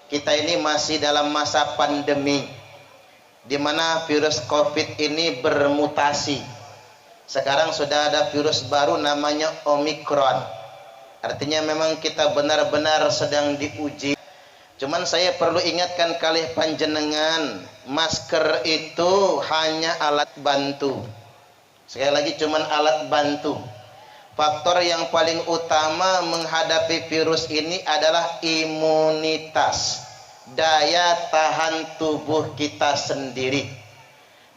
Kita ini masih dalam masa pandemi, di mana virus COVID ini bermutasi. Sekarang sudah ada virus baru namanya Omikron. Artinya memang kita benar-benar sedang diuji. Cuman saya perlu ingatkan kali panjenengan, masker itu hanya alat bantu. Sekali lagi cuman alat bantu. Faktor yang paling utama menghadapi virus ini adalah imunitas, daya tahan tubuh kita sendiri.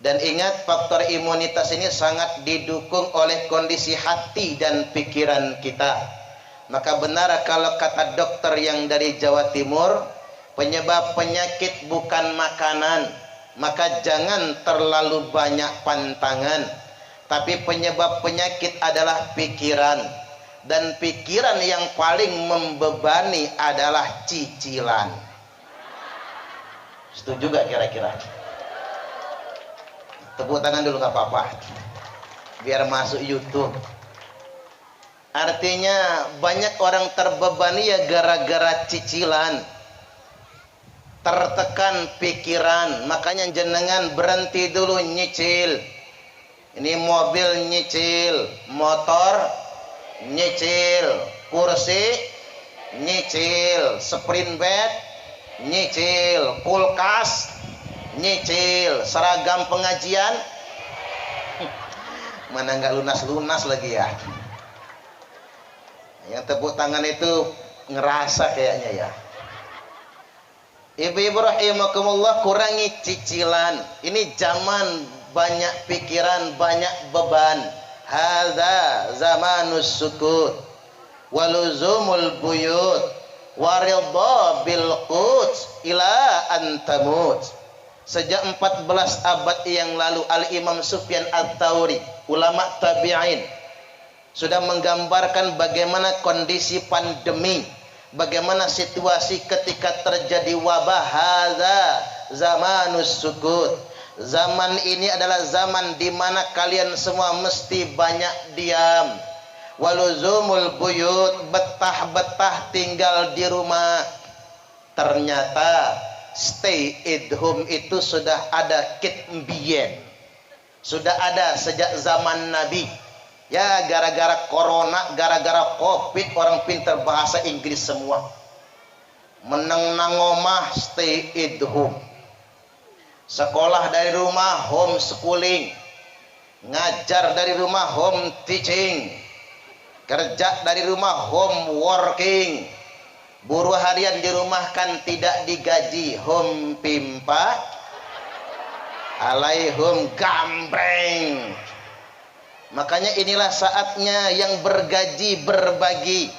Dan ingat, faktor imunitas ini sangat didukung oleh kondisi hati dan pikiran kita. Maka benar kalau kata dokter yang dari Jawa Timur, penyebab penyakit bukan makanan, maka jangan terlalu banyak pantangan. Tapi penyebab penyakit adalah pikiran. Dan pikiran yang paling membebani adalah cicilan. Setuju gak kira-kira? Tepuk tangan dulu gak apa-apa, biar masuk YouTube. Artinya banyak orang terbebani ya gara-gara cicilan. Tertekan pikiran. Makanya jenengan berhenti dulu nyicil. Ini mobil nyicil, motor nyicil, kursi nyicil, sprint bed nyicil, kulkas nyicil, seragam pengajian mana nggak lunas-lunas lagi ya. Yang tepuk tangan itu ngerasa kayaknya ya. Ibu-ibu rahimakumullah, kurangi cicilan. Ini zaman banyak pikiran, banyak beban. Hadza zamanus sukut waluzumul buyut waridha bil qut ila antamut. Sejak 14 abad yang lalu Al-Imam Sufyan Ats-Tsauri, ulama tabi'in, sudah menggambarkan bagaimana kondisi pandemi, bagaimana situasi ketika terjadi wabah. Hadza zamanus sukut. Zaman ini adalah zaman di mana kalian semua mesti banyak diam. Waluzumul buyut, betah-betah tinggal di rumah. Ternyata stay at home itu sudah ada kitmbien. Sudah ada sejak zaman Nabi. Ya gara-gara corona, gara-gara covid, orang pintar bahasa Inggris semua. Meneng nang omah, stay at home. Sekolah dari rumah, homeschooling. Ngajar dari rumah, home teaching. Kerja dari rumah, home working. Buruh harian di rumah kan tidak digaji, home pimpa alaihum gambreng. Makanya inilah saatnya yang bergaji berbagi,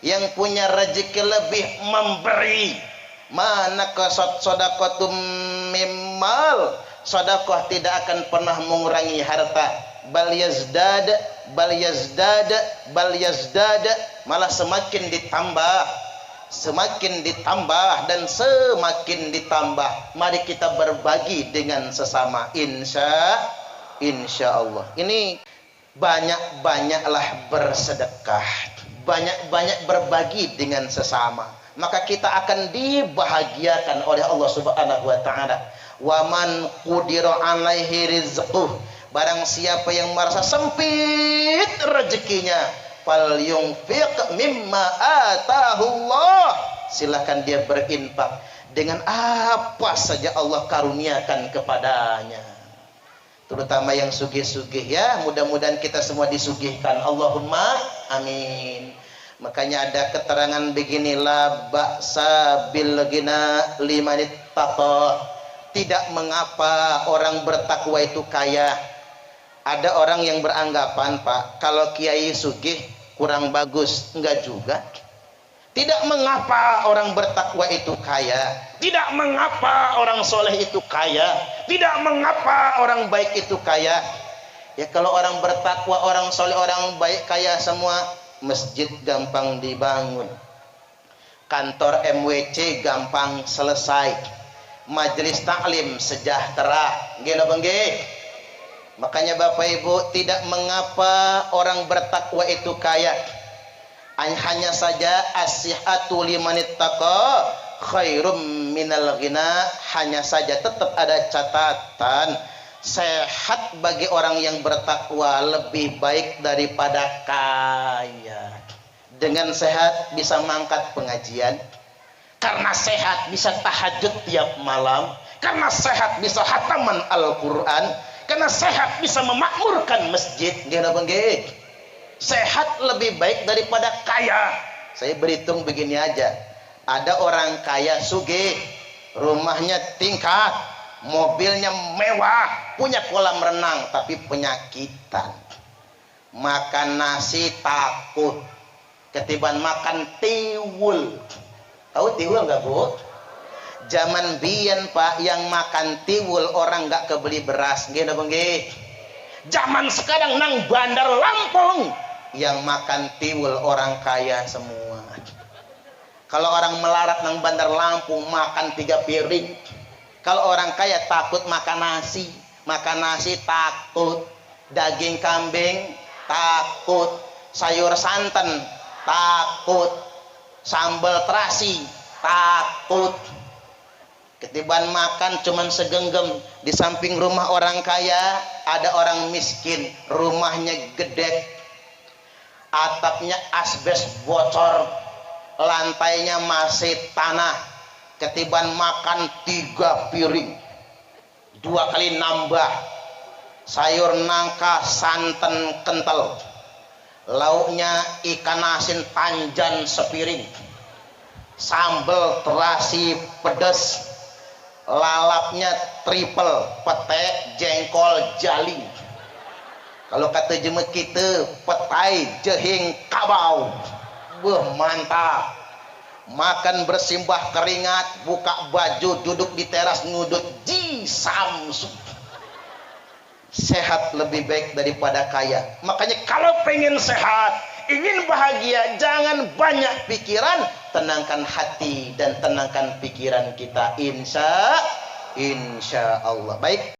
yang punya rezeki lebih memberi. Mana kasat sodakotum mimmal, sodakoh tidak akan pernah mengurangi harta. Bal yazdad, bal yazdad, bal yazdad, malah semakin ditambah, semakin ditambah dan semakin ditambah. Mari kita berbagi dengan sesama, insya Allah. Ini banyak-banyaklah bersedekah, banyak-banyak berbagi dengan sesama, maka kita akan dibahagiakan oleh Allah Subhanahu wa taala. Wa man qudira alaihi rizquh, barang siapa yang merasa sempit rezekinya, fal yunfiq mimma atahullah, silakan dia berinfak dengan apa saja Allah karuniakan kepadanya. Terutama yang sugih-sugih ya, mudah-mudahan kita semua disugihkan. Allahumma amin. Makanya ada keterangan begini, la ba'sa bil ghina liman ittaqa. Tidak mengapa orang bertakwa itu kaya. Ada orang yang beranggapan, Pak, kalau kiai sugih kurang bagus. Enggak juga. Tidak mengapa orang bertakwa itu kaya. Tidak mengapa orang soleh itu kaya. Tidak mengapa orang baik itu kaya. Ya kalau orang bertakwa, orang soleh, orang baik kaya semua, masjid gampang dibangun, kantor MWC gampang selesai, majelis taklim sejahtera. Nggih napa nggih? Makanya Bapak Ibu, tidak mengapa orang bertakwa itu kaya. Hanya saja as-sihhatu liman ittaqa khairum minal ghina, hanya saja tetap ada catatan, sehat bagi orang yang bertakwa lebih baik daripada kaya. Dengan sehat bisa mangkat pengajian, karena sehat bisa tahajud tiap malam, karena sehat bisa hataman Al-Quran, karena sehat bisa memakmurkan masjid. Sehat lebih baik daripada kaya. Saya berhitung begini aja, ada orang kaya sugih, rumahnya tingkat, mobilnya mewah, punya kolam renang, tapi penyakitan. Makan nasi takut ketiban makan tiwul. Tahu tiwul nggak, Bu? Zaman biyen, Pak, yang makan tiwul orang nggak kebeli beras. Zaman sekarang nang Bandar Lampung yang makan tiwul orang kaya semua. Kalau orang melarat nang Bandar Lampung makan 3 piring. Kalau orang kaya takut makan nasi takut, daging kambing takut, sayur santan takut, sambal terasi takut. Ketiban makan cuman segenggam. Di samping rumah orang kaya ada orang miskin, rumahnya gede, atapnya asbes bocor, lantainya masih tanah. Ketiban makan 3 piring, 2 kali nambah, sayur nangka santan kental, lauknya ikan asin tanjan sepiring, sambal terasi pedas, lalapnya triple, pete jengkol jaling. Kalau kata jemek kita, petai jehing kabau. Mantap. Makan bersimbah keringat, buka baju, duduk di teras ngudut ji samsu. Sehat lebih baik daripada kaya. Makanya kalau pengen sehat, ingin bahagia, jangan banyak pikiran, tenangkan hati dan tenangkan pikiran kita. Insya Allah. Baik.